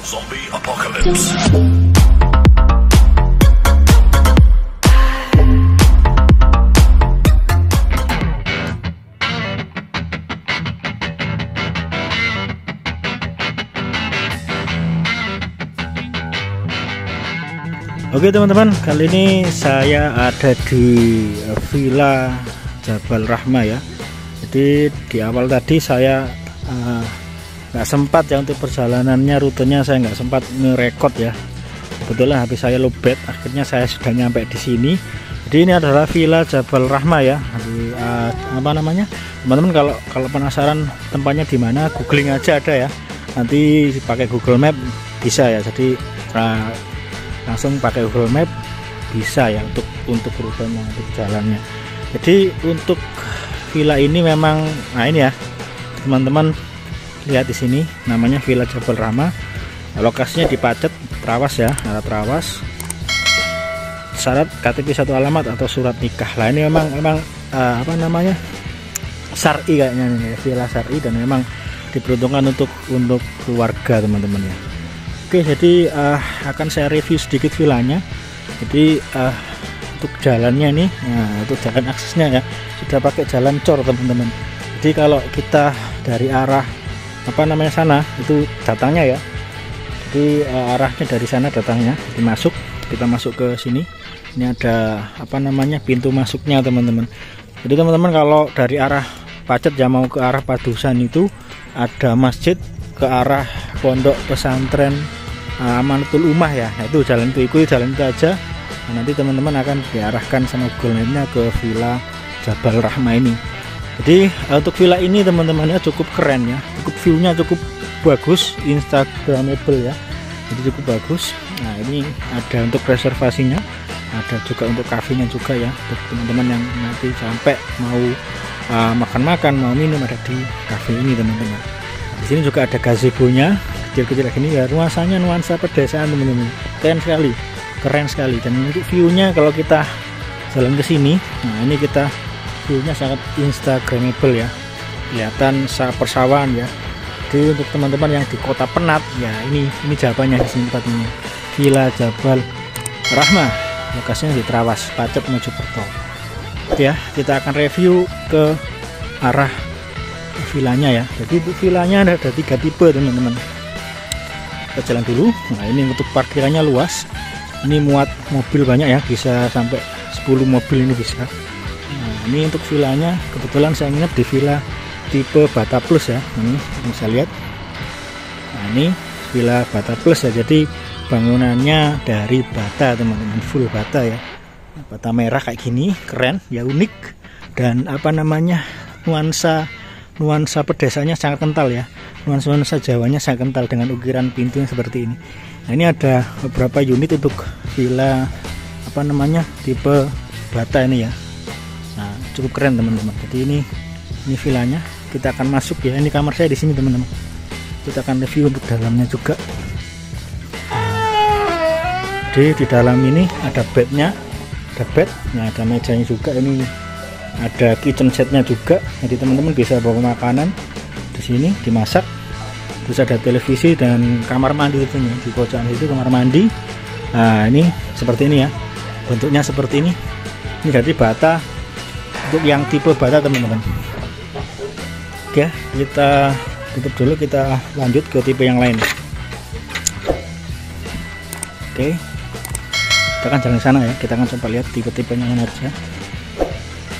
Zombie Apocalypse. Oke teman-teman, kali ini saya ada di Villa Jabal Rahmah ya. Jadi di awal tadi saya nggak sempat ya untuk perjalanannya, rutenya saya nggak sempat ngerekod ya. Kebetulan HP saya lowbat, akhirnya saya sudah nyampe di sini. Jadi ini adalah Villa Jabal Rahmah ya. Di, apa namanya? Teman-teman kalau penasaran tempatnya di mana, googling aja ada ya. Nanti pakai Google Map bisa ya. Jadi langsung pakai Google Map bisa ya untuk rutenya, untuk jalannya. Jadi untuk villa ini memang, nah ini ya teman-teman lihat di sini namanya Villa Jabal Rahmah. Lokasinya di Pacet, Trawas ya, arah Trawas. Syarat KTP 1 alamat atau surat nikah. Lah ini memang apa namanya, syar'i kayaknya nih, villa syar'i, dan memang diperuntukkan untuk keluarga teman-teman ya. Oke, jadi akan saya review sedikit villanya. Jadi untuk jalannya nih, nah, untuk jalan aksesnya ya sudah pakai jalan cor teman-teman. Jadi kalau kita dari arah apa namanya sana itu datangnya ya. Jadi arahnya dari sana datangnya. Jadi kita masuk ke sini. Ini ada apa namanya pintu masuknya teman-teman. Jadi teman-teman kalau dari arah Pacet ya mau ke arah Padusan itu ada masjid, ke arah pondok pesantren Amanatul Ummah ya. Nah, itu jalan itu, ikuti jalan itu aja. Nah, nanti teman-teman akan diarahkan sama Google Map-nya ke Villa Jabal Rahmah ini. Jadi untuk villa ini teman-temannya cukup keren ya, cukup view-nya cukup bagus, instagramable ya. Jadi cukup bagus. Nah, ini ada untuk reservasinya, ada juga untuk kafenya juga ya, untuk teman-teman yang nanti sampai mau makan-makan, mau minum, ada di cafe ini teman-teman. Di sini juga ada gazebo-nya kecil-kecil gini ya, nuansa pedesaan teman-teman, keren sekali. Dan untuk view-nya kalau kita jalan ke sini, nah ini kita view-nya sangat instagramable ya, kelihatan persawahan ya. Jadi untuk teman-teman yang di kota penat ya, ini jawabannya di sini tempatnya, Villa Jabal Rahmah, lokasinya di Trawas, Pacet Mojokerto ya. Kita akan review ke arah villanya ya. Jadi untuk villanya ada 3 tipe teman-teman. Kita jalan dulu. Nah, ini untuk parkirannya luas, ini muat mobil banyak ya, bisa sampai 10 mobil ini bisa. Nah, ini untuk villanya kebetulan saya nginep di villa tipe Bata Plus ya. Ini bisa lihat. Nah, ini villa Bata Plus ya. Jadi bangunannya dari bata teman-teman, full bata ya, bata merah kayak gini, keren ya, unik. Dan apa namanya, nuansa pedesanya sangat kental ya, nuansa Jawanya sangat kental dengan ukiran pintu yang seperti ini. Nah, ini ada beberapa unit untuk villa apa namanya tipe bata ini ya. Nah, cukup keren teman-teman. Jadi ini villanya, kita akan masuk ya. Ini kamar saya di sini teman-teman. Kita akan review untuk dalamnya juga. Jadi di dalam ini ada bednya, ada mejanya juga. Ini ada kitchen setnya juga. Jadi teman-teman bisa bawa makanan di sini, dimasak. Terus ada televisi dan kamar mandi itu nih, di pojokan itu kamar mandi. Nah, ini seperti ini ya, bentuknya seperti ini. Ini jadi bata, untuk yang tipe bata teman-teman. Oke, kita tutup dulu, kita lanjut ke tipe yang lain. Oke, kita akan jalan ke sana ya. Kita akan coba lihat tipe-tipenya mana aja.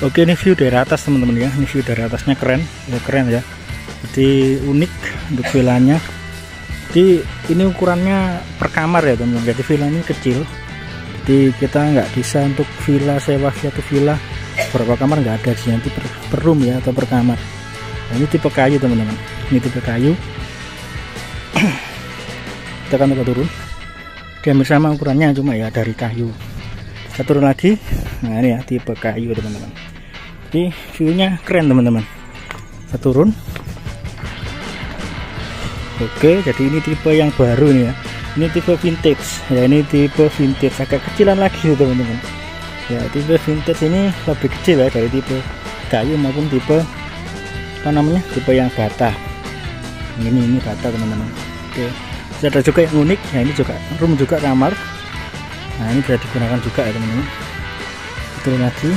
Oke, ini view dari atas teman-teman ya. Ini view dari atasnya keren ya. Jadi unik untuk villanya. Jadi ini ukurannya per kamar ya teman-teman. Jadi villa ini kecil. Jadi kita nggak bisa untuk villa sewa atau villa berapa kamar, nggak ada sih, nanti per room ya atau per kamar. Nah, ini tipe kayu teman-teman. Ini tipe kayu. Kita akan coba turun. Dia sama ukurannya cuma ya dari kayu. Kita turun lagi. Nah, ini ya tipe kayu teman-teman. Jadi view-nya keren teman-teman. Kita turun. Oke, jadi ini tipe yang baru nih ya. Ini tipe vintage ya, ini tipe vintage agak kecilan lagi teman-teman ya. Tipe vintage ini lebih kecil ya dari tipe kayu maupun tipe apa namanya, tipe yang bata. Ini bata teman-teman. Oke, Ada juga yang unik ya, ini juga room juga kamar. Nah ini bisa digunakan juga ya teman-teman. Itu lagi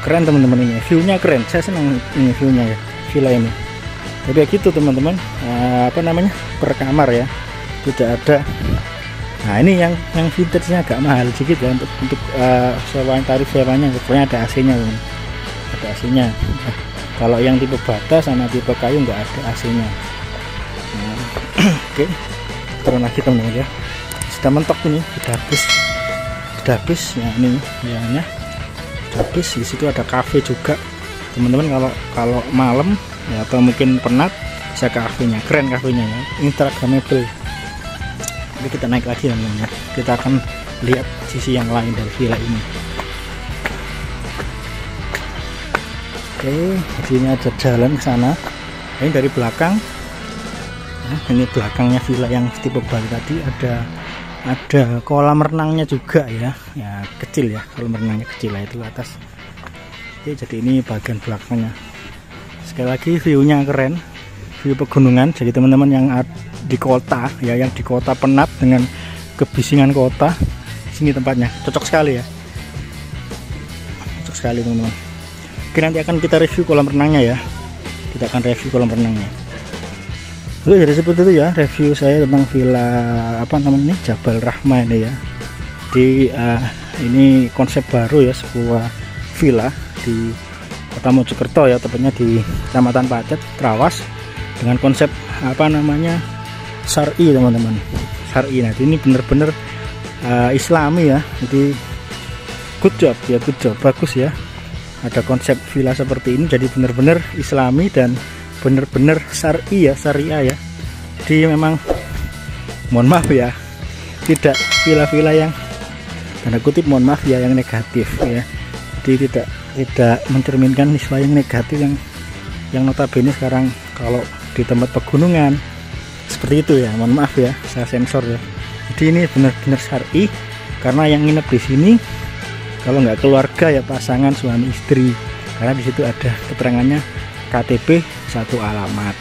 keren teman-teman, ini view-nya keren, saya senang ini view-nya ya, villa ini. Tapi ya gitu teman-teman, apa namanya, per kamar ya, tidak ada. Nah ini yang vintage-nya agak mahal sedikit ya untuk sewaan, tarif sewanya. Pokoknya ada AC-nya teman, ada AC-nya. Kalau yang tipe bata sama tipe kayu nggak ada AC-nya. Nah, oke, turun lagi teman-teman ya, sudah mentok ini, sudah habis ya, ini ya, habis. Di situ ada cafe juga teman-teman, kalau malam ya, atau mungkin penat bisa ke kafenya, keren kafenya ya, instagramable. Jadi kita naik lagi teman-teman ya, kita akan lihat sisi yang lain dari villa ini. Oke, di sini ada jalan ke sana. Ini dari belakang. Nah, ini belakangnya villa yang tipe Bali tadi, ada kolam renangnya juga ya, kecil ya, kolam renangnya kecil lah itu atas. Oke, jadi ini bagian belakangnya. Sekali lagi view-nya keren, view pegunungan. Jadi teman-teman yang di kota ya, yang di kota penat dengan kebisingan kota, sini tempatnya cocok sekali ya, cocok sekali teman-teman. Oke, nanti akan kita review kolam renangnya ya, kita akan review kolam renangnya. Oke, jadi seperti itu ya review saya tentang villa apa namanya, Jabal Rahmah ini ya. Ini konsep baru ya, sebuah villa di Kota Mojokerto ya, tepatnya di Kecamatan Pacet, Trawas, dengan konsep apa namanya, syar'i teman-teman, syar'i. Nah ini bener-bener Islami ya, jadi good job ya, good job, bagus ya. Ada konsep villa seperti ini, jadi bener-bener Islami dan bener-bener syar'i ya, syariah ya. Jadi memang mohon maaf ya, tidak villa-villa yang tanda kutip mohon maaf ya, yang negatif ya. Jadi tidak mencerminkan siswa yang negatif yang notabene sekarang kalau di tempat pegunungan seperti itu ya, mohon maaf ya, saya sensor ya. Jadi ini benar-benar syar'i, karena yang nginep di sini kalau nggak keluarga ya pasangan suami istri, karena di situ ada keterangannya KTP satu alamat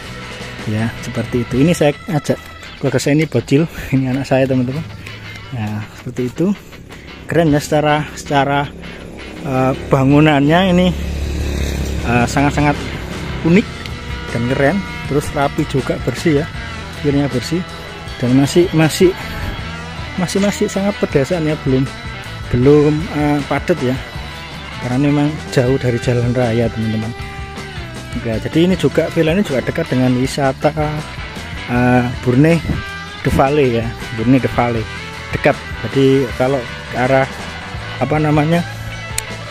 ya, seperti itu. Ini saya ajak keluarga saya, ini bocil, ini anak saya teman-teman. Nah seperti itu, keren ya secara bangunannya ini sangat-sangat unik dan keren, terus rapi juga, bersih ya, akhirnya bersih, dan masih sangat pedesaan ya, belum padat ya, karena memang jauh dari jalan raya teman-teman. Oke, jadi ini juga villa ini juga dekat dengan wisata Bourne de Valle ya, Bourne de Valle dekat. Jadi kalau ke arah apa namanya,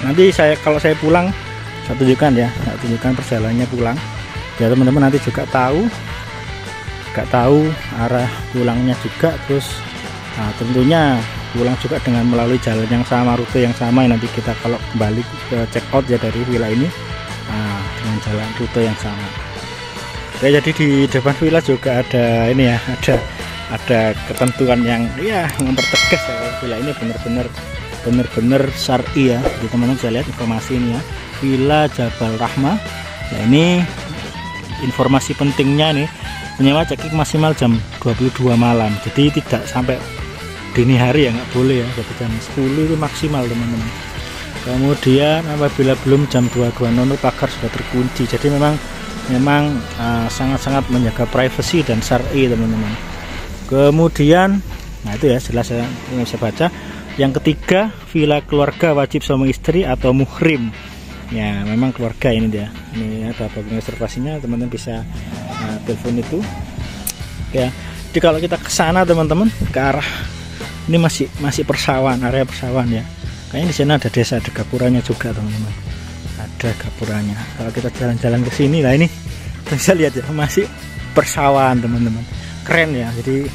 nanti kalau saya pulang saya tunjukkan perjalanannya pulang ya teman-teman, nanti juga tahu arah pulangnya juga. Terus tentunya pulang juga dengan melalui jalan yang sama, rute yang sama. Nanti kita kalau kembali ke check out ya dari villa ini dengan jalan rute yang sama. Oke, jadi di depan villa juga ada ini ya, ada ketentuan yang ya mempertegas ya, villa ini benar-benar syar'i ya. Jadi teman-teman bisa lihat informasi ini ya, Villa Jabal Rahmah. Nah ini informasi pentingnya nih, penyewa check-in maksimal jam 22 malam, jadi tidak sampai dini hari ya, nggak boleh ya, jadi jam 10 itu maksimal teman-teman. Kemudian apabila belum jam 22.00 pagar sudah terkunci. Jadi memang sangat-sangat menjaga privasi dan syar'i teman-teman. Kemudian nah itu ya, jelas saya bisa baca. Yang ketiga, villa keluarga wajib suami istri atau muhrim ya, memang keluarga ini dia. Ini ada bagian reservasinya, teman-teman bisa telepon itu ya. Jadi kalau kita ke sana teman-teman, ke arah ini masih persawahan, area persawahan ya. Kayaknya di sana ada desa, ada gapuranya juga teman-teman, ada gapuranya. Kalau kita jalan-jalan ke sini, nah ini bisa lihat ya, masih persawahan teman-teman, keren ya. Jadi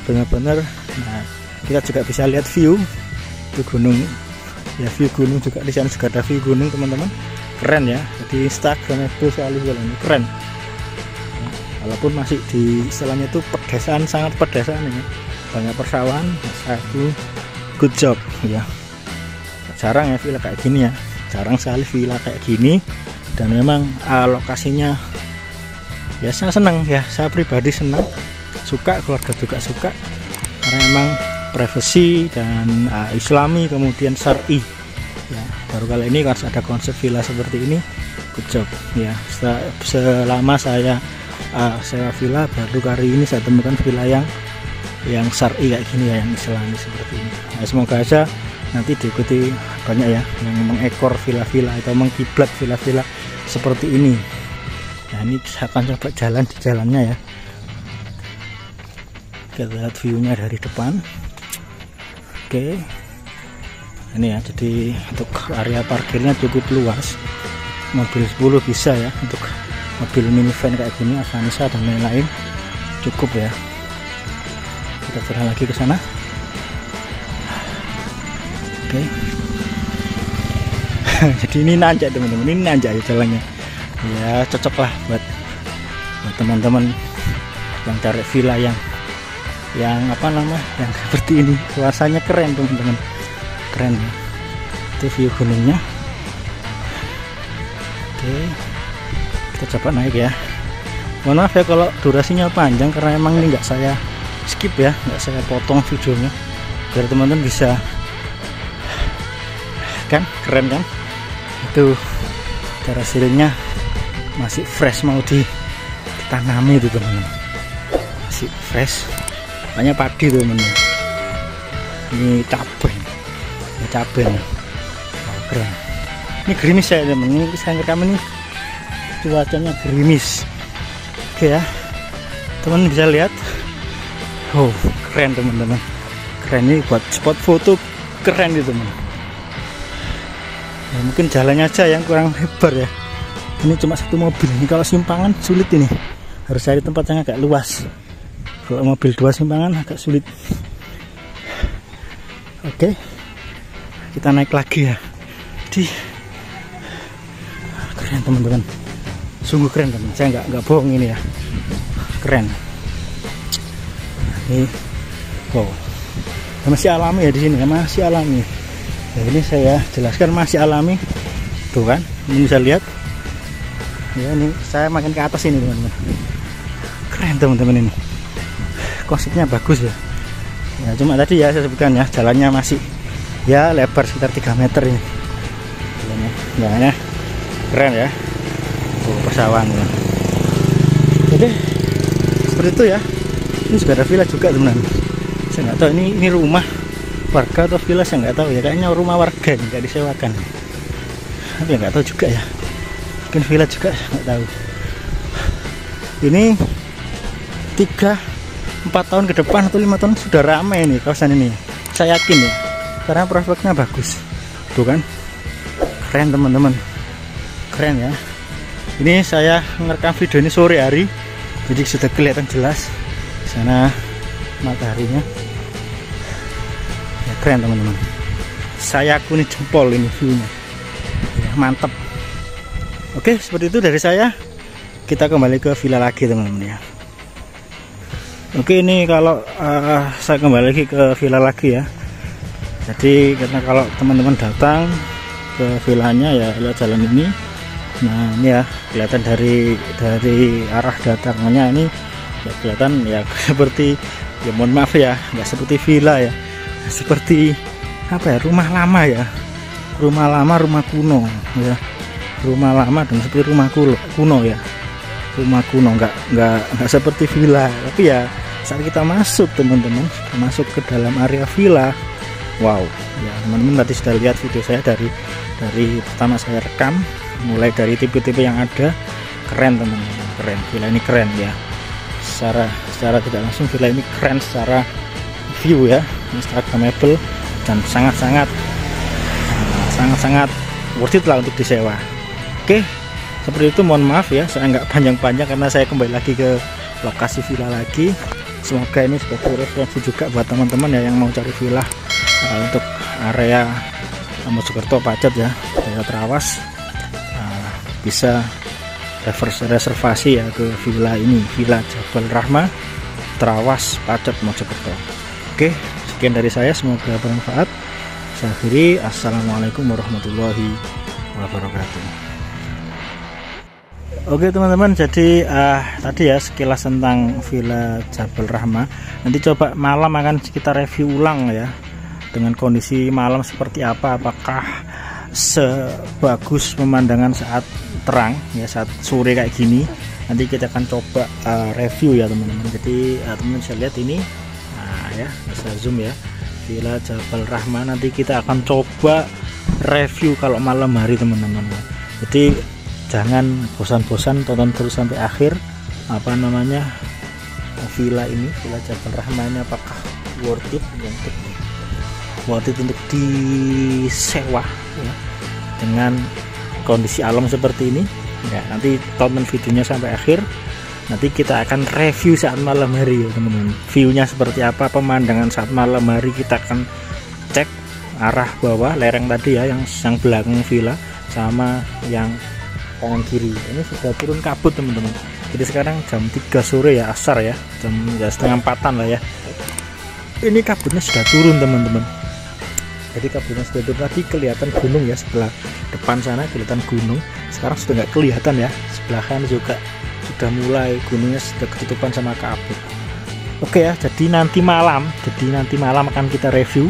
benar-benar. Nah kita juga bisa lihat view itu gunung ya, view gunung juga di sana, juga ada view gunung teman-teman, keren ya. Jadi instagramable sekali ini, keren. Walaupun masih di istilahnya itu pedesaan, sangat pedesaan ini, banyak persawahan. Satu good job ya, jarang ya villa kayak gini ya, jarang sekali villa kayak gini. Dan memang lokasinya ya, saya senang ya, saya pribadi senang suka, keluarga juga suka, karena memang privasi dan islami kemudian syar'i ya. Baru kali ini harus ada konsep villa seperti ini. Good job ya. Selama saya sewa villa, baru kali ini saya temukan villa yang syar'i kayak gini ya, yang islami seperti ini. Nah, semoga aja nanti diikuti banyak ya yang mengekor villa-villa atau mengkiblat villa-villa seperti ini. Nah, ini saya akan coba jalan di jalannya ya. Kita lihat view-nya dari depan. Oke, ini ya, jadi untuk area parkirnya cukup luas, mobil 10 bisa ya, untuk mobil minivan kayak gini, Avanza dan lain-lain cukup ya. Kita jalan lagi ke sana. Oke. Jadi ini nanjak teman-teman, ini nanjak ya jalannya ya, cocok lah buat teman-teman yang cari villa yang apa namanya, yang seperti ini. Suasananya keren teman-teman, keren ya. Itu view gunungnya. Oke, kita coba naik ya. Mohon maaf ya kalau durasinya panjang, karena emang ini nggak saya skip ya, nggak saya potong videonya biar teman-teman bisa, kan keren kan. Itu teras sirihnya masih fresh, mau ditanami itu teman-teman, masih fresh, banyak padi teman-teman. Ini cabai nih. Oh, keren. Ini gerimis ya teman, ini saya rekam ini cuacanya gerimis. Oke ya, teman bisa lihat. Oh, keren teman-teman, keren. Ini buat spot foto keren itu teman. Ya, mungkin jalannya aja yang kurang lebar ya, ini cuma satu mobil. Ini kalau simpangan sulit, ini harus cari tempat yang agak luas. Kalau mobil 2 simpangan agak sulit. Oke, kita naik lagi ya. Jadi keren teman-teman, sungguh keren teman, saya nggak bohong ini ya, keren. Ini wow, masih alami ya di sini ya, masih alami. Ya, ini saya jelaskan masih alami tuh kan, ini bisa lihat ya. Ini saya makin ke atas ini teman-teman, keren teman-teman, ini konsepnya bagus ya. Ya cuma tadi ya saya sebutkan ya, jalannya masih ya lebar sekitar 3 meter ini jalannya, keren ya. Persawahan ya. Jadi seperti itu ya. Ini juga ada villa juga teman-teman, saya nggak tahu ini rumah warga atau villa, saya nggak tahu ya, kayaknya rumah warga nih, nggak disewakan, tapi nggak tahu juga ya, mungkin villa juga, nggak tahu. Ini 3-4 tahun ke depan atau 5 tahun sudah ramai nih kawasan ini, saya yakin ya, karena prospeknya bagus tuh kan. Keren teman-teman, keren ya. Ini saya merekam video ini sore hari, jadi sudah kelihatan jelas sana mataharinya ya. Keren teman-teman, saya akuni jempol ini view-nya ya, mantap. Oke, seperti itu dari saya. Kita kembali ke villa lagi teman-teman ya. Oke, ini kalau saya kembali lagi ke villa lagi ya. Jadi karena kalau teman-teman datang ke villanya ya lihat jalan ini. Nah ini ya kelihatan dari arah datangnya ini ya, kelihatan ya seperti ya, mohon maaf ya, nggak seperti villa ya, seperti apa ya, rumah lama ya, rumah lama, rumah kuno ya, rumah lama dan seperti rumah kuno ya, rumah kuno, nggak seperti villa. Tapi ya saat kita masuk teman-teman, masuk ke dalam area villa, wow ya teman-teman tadi sudah lihat video saya dari pertama saya rekam, mulai dari tipe-tipe yang ada. Keren teman-teman, keren, villa ini keren ya, secara tidak langsung villa ini keren secara view ya, instagramable dan sangat-sangat worth it lah untuk disewa. Oke, seperti itu. Mohon maaf ya, saya nggak panjang-panjang karena saya kembali lagi ke lokasi villa lagi. Semoga ini sebagai referensi juga buat teman-teman ya yang mau cari villa untuk area Mojokerto Pacet ya, daerah Trawas, bisa reservasi ya ke villa ini, Villa Jabal Rahmah, Trawas, Pacet, Mojokerto. Oke, sekian dari saya, semoga bermanfaat. Saya akhiri, assalamualaikum warahmatullahi wabarakatuh. Oke teman-teman, jadi tadi ya sekilas tentang Villa Jabal Rahmah. Nanti coba malam akan kita review ulang ya, dengan kondisi malam seperti apa, apakah sebagus pemandangan saat terang ya, saat sore kayak gini. Nanti kita akan coba review ya teman-teman. Jadi teman-teman bisa lihat ini, nah ya, bisa zoom ya, Villa Jabal Rahmah. Nanti kita akan coba review kalau malam hari teman-teman. Jadi jangan bosan-bosan, tonton terus sampai akhir. Apa namanya, villa ini, Villa Jabal Rahmah ini apakah worth it untuk disewa ya, dengan kondisi alam seperti ini ya. Nanti tonton videonya sampai akhir. Nanti kita akan review saat malam hari ya teman-teman. Viewnya seperti apa, pemandangan saat malam hari kita akan cek arah bawah lereng tadi ya, yang belakang villa sama yang kanan kiri. Ini sudah turun kabut teman-teman. Jadi sekarang jam 3 sore ya, asar ya, jam ya, setengah 4-an lah ya. Ini kabutnya sudah turun teman-teman. Jadi kabutnya sudah turun. Tadi kelihatan gunung ya, sebelah depan sana kelihatan gunung. Sekarang sudah nggak kelihatan ya. Sebelah kanan juga sudah mulai, gunungnya sudah ketutupan sama kabut. Oke ya, jadi nanti malam akan kita review.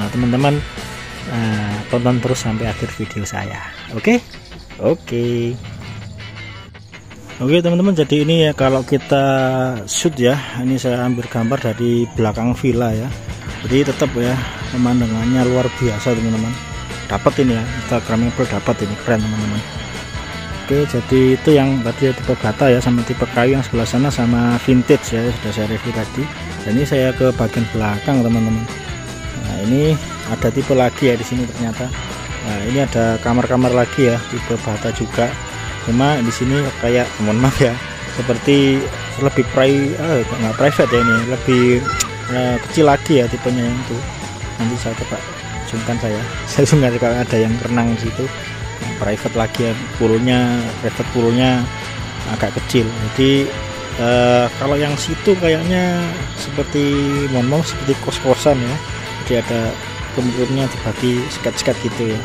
Nah teman-teman, tonton terus sampai akhir video saya. Oke teman-teman, jadi ini ya kalau kita shoot ya, ini saya ambil gambar dari belakang villa ya. Jadi tetap ya pemandangannya luar biasa teman-teman. Dapat ini ya, Instagramable dapat ini, keren teman-teman. Oke, jadi itu yang tadi ya, tipe bata ya, sama tipe kayu yang sebelah sana, sama vintage ya, sudah saya review tadi. Dan ini saya ke bagian belakang teman-teman. Nah ini ada tipe lagi ya di sini ternyata. Nah ini ada kamar-kamar lagi ya, tipe bata juga. Cuma di sini kayak, mohon maaf ya, seperti lebih nggak private ya, ini lebih kecil lagi ya tipenya yang itu. Nanti saya coba zoomkan, saya zoomkan kalau ada yang renang di situ. Yang private lagi ya, private poolnya agak kecil. Jadi kalau yang situ kayaknya seperti, mohon maaf, seperti kos-kosan ya. Jadi ada kemudiannya dibagi sekat-sekat gitu ya.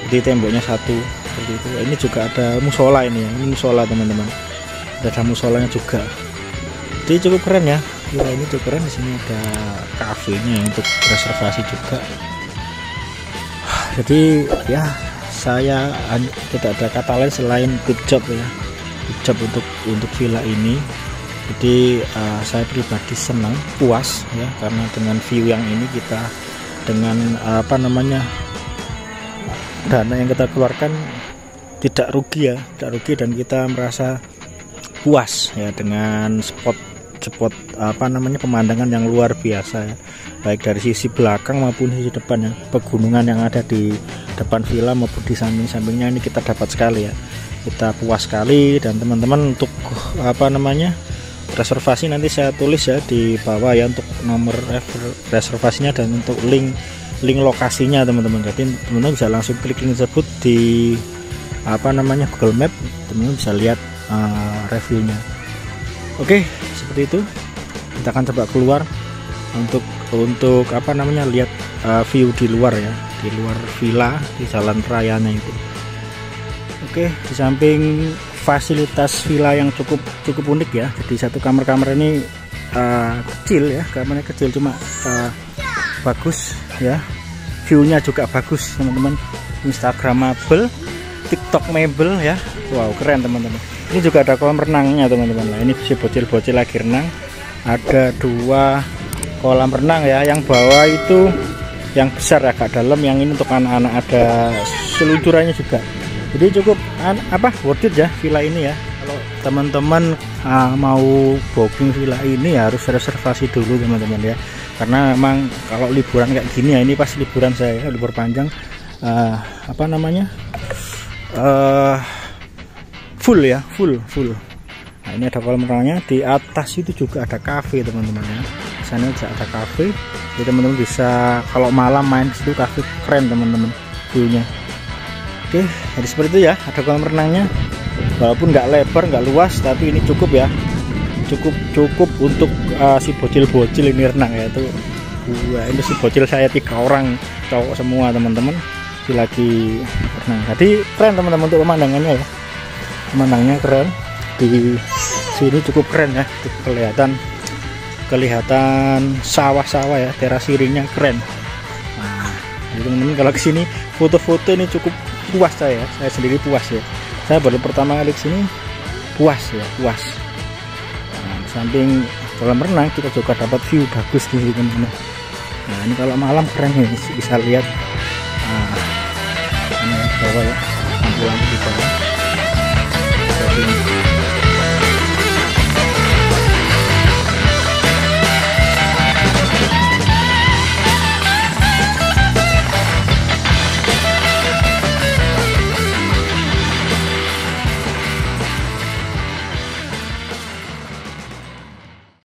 Jadi temboknya satu seperti itu. Ini juga ada musola ini ya. Ini musola teman-teman. Ada musolanya juga. Jadi cukup keren ya. Villa ini cukup keren. Di sini ada kafenya untuk reservasi juga. Jadi ya saya tidak ada kata lain selain good job ya. Good job untuk villa ini. Jadi saya pribadi senang, puas ya, karena dengan view yang ini kita, dengan dana yang kita keluarkan tidak rugi dan kita merasa puas ya dengan spot pemandangan yang luar biasa ya, baik dari sisi belakang maupun sisi depan ya. Pegunungan yang ada di depan villa maupun di samping-sampingnya ini kita dapat sekali ya, kita puas sekali. Dan teman-teman untuk reservasi nanti saya tulis ya di bawah ya, untuk nomor reservasinya dan untuk link lokasinya teman-teman. Jadi teman-teman bisa langsung klik link tersebut di Google Map, teman-teman bisa lihat reviewnya. Oke, seperti itu. Kita akan coba keluar untuk lihat view di luar ya, di luar villa, di jalan rayanya itu. Oke, di samping fasilitas villa yang cukup unik ya. Jadi satu kamar ini kecil ya, kamarnya kecil, cuma bagus ya, viewnya juga bagus teman-teman, instagramable, tiktokmable ya. Wow, keren teman-teman. Ini juga ada kolam renangnya teman-teman. Nah ini si bocil-bocil lagi renang. Ada 2 kolam renang ya, yang bawah itu yang besar agak dalam, yang ini untuk anak-anak, ada seluncurannya juga. Jadi cukup worth it ya villa ini ya. Kalau teman-teman mau booking villa ini ya harus reservasi dulu teman-teman ya, karena memang kalau liburan kayak gini ya, ini pas liburan saya, libur panjang, full ya, full. Nah ini ada kolam renangnya, di atas itu juga ada cafe teman-teman ya. Sana juga ada cafe, jadi teman-teman bisa kalau malam main di situ, cafe keren teman-teman viewnya. Oke, jadi seperti itu ya, ada kolam renangnya, walaupun nggak lebar, nggak luas, tapi ini cukup ya, cukup untuk si bocil-bocil ini renang ya. Itu ini si bocil saya 3 orang cowok semua teman-teman, lagi renang. Jadi keren teman-teman untuk pemandangannya ya, pemandangannya keren. di sini cukup keren ya, kelihatan sawah-sawah ya, teras iringnya keren. Nah, teman-teman kalau kesini foto-foto ini cukup puas saya sendiri puas ya. Saya baru pertama kali kesini puas ya, puas. Nah, samping kolam renang kita juga dapat view bagus di teman-teman. Nah ini kalau malam keren ya, bisa lihat. Nah, ini bawah ya, lampu-lampu di bawah.